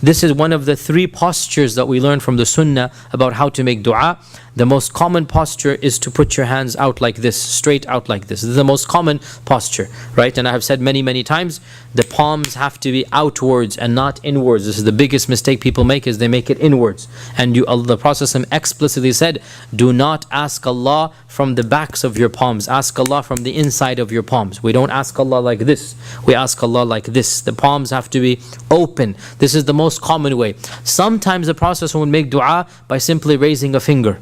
This is one of the 3 postures that we learn from the Sunnah about how to make dua. The most common posture is to put your hands out like this, straight out like this. This is the most common posture, right? And I have said many, many times, the palms have to be outwards and not inwards. This is the biggest mistake people make, is they make it inwards. And the Prophet explicitly said, do not ask Allah from the backs of your palms. Ask Allah from the inside of your palms. We don't ask Allah like this. We ask Allah like this. The palms have to be open. This is the most common way. Sometimes the Prophet would make dua by simply raising a finger.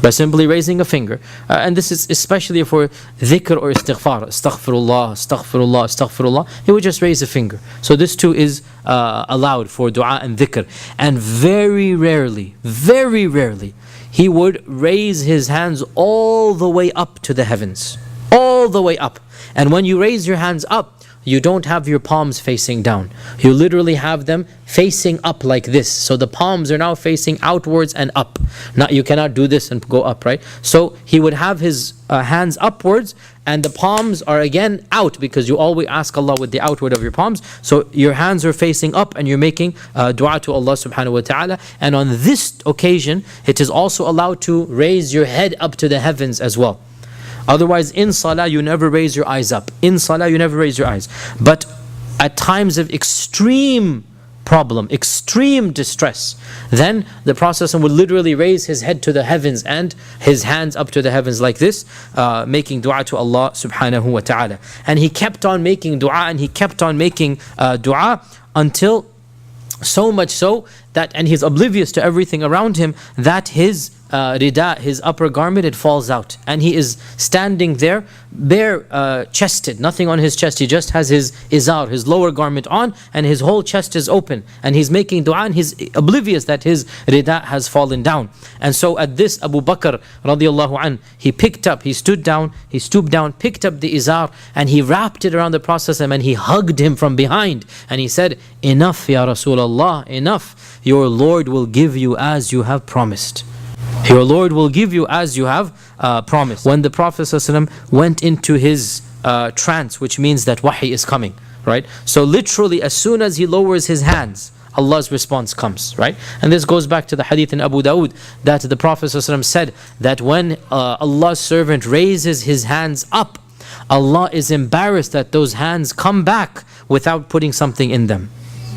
And this is especially for dhikr or istighfar. Astaghfirullah, astaghfirullah, astaghfirullah. He would just raise a finger. So this too is allowed for dua and dhikr. And very rarely, he would raise his hands all the way up to the heavens. All the way up. And when you raise your hands up, you don't have your palms facing down. You literally have them facing up like this. So the palms are now facing outwards and up. Now you cannot do this and go up, right? So he would have his hands upwards, and the palms are again out, because you always ask Allah with the outward of your palms. So your hands are facing up and you're making dua to Allah subhanahu wa ta'ala. And on this occasion, it is also allowed to raise your head up to the heavens as well. Otherwise, in salah, you never raise your eyes up. In salah, you never raise your eyes. But at times of extreme problem, extreme distress, then the Prophet would literally raise his head to the heavens and his hands up to the heavens like this, making dua to Allah subhanahu wa ta'ala. And he kept on making dua, and he kept on making dua until so much so that, and he's oblivious to everything around him, that his rida, his upper garment, it falls out, and he is standing there bare chested, nothing on his chest. He just has his izar, his lower garment on, and his whole chest is open, and he's making dua, and he's oblivious that his rida has fallen down. And so at this, Abu Bakr radiallahu anh, he stood down, he stooped down, picked up the izar, and he wrapped it around the Prophet, and he hugged him from behind, and he said, enough ya Rasulullah, enough. Your Lord will give you as you have promised. Your Lord will give you as you have promised. When the Prophet ﷺ went into his trance, which means that wahi is coming, right? So literally, as soon as he lowers his hands, Allah's response comes, right? And this goes back to the hadith in Abu Dawood, that the Prophet ﷺ said that when Allah's servant raises his hands up, Allah is embarrassed that those hands come back without putting something in them,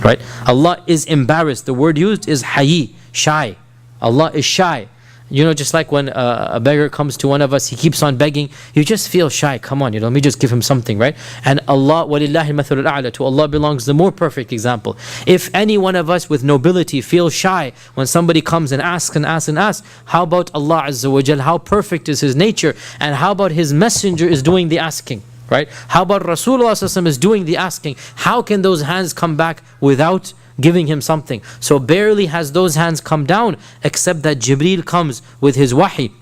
right? Allah is embarrassed. The word used is hayi, shy. Allah is shy. You know, just like when a beggar comes to one of us, he keeps on begging, you just feel shy. Come on, let me just give him something, right? And Allah, walillahi al-mathalul a'la, to Allah belongs the more perfect example. If any one of us with nobility feels shy when somebody comes and asks and asks and asks, how about Allah Azza wa Jal? How perfect is His nature? And how about His messenger is doing the asking, right? How about Rasulullah is doing the asking? How can those hands come back without giving him something? So barely has those hands come down, except that Jibreel comes with his wahi.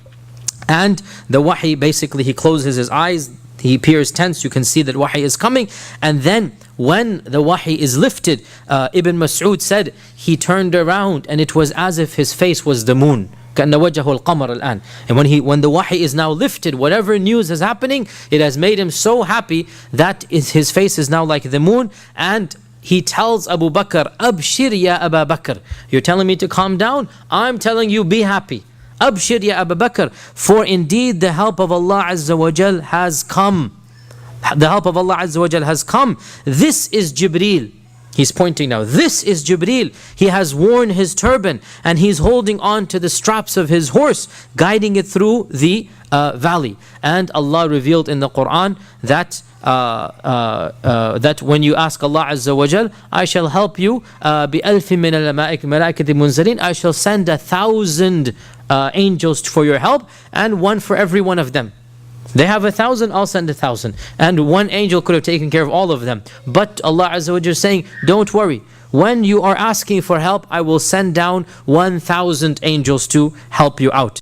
And the wahi, basically, he closes his eyes, he appears tense, you can see that wahi is coming. And then when the wahi is lifted, Ibn Mas'ud said, he turned around and it was as if his face was the moon. And when the wahi is now lifted, whatever news is happening, it has made him so happy that his face is now like the moon. And he tells Abu Bakr, Abshir ya Abu Bakr. You're telling me to calm down? I'm telling you, be happy. Abshir ya Abu Bakr. For indeed the help of Allah Azza wa Jal has come. The help of Allah Azza wa Jal has come. This is Jibreel. He's pointing now. This is Jibreel. He has worn his turban and he's holding on to the straps of his horse, guiding it through the valley. And Allah revealed in the Quran that that when you ask Allah Azza wa Jal, I shall help you بِأَلْفٍ مِّنَ الْمَلَائِكَةِ مُنزَلِينَ, I shall send 1,000 angels for your help, and one for every one of them. They have 1,000, I'll send 1,000. And one angel could have taken care of all of them. But Allah Azza wa Jal is saying, don't worry. When you are asking for help, I will send down 1,000 angels to help you out.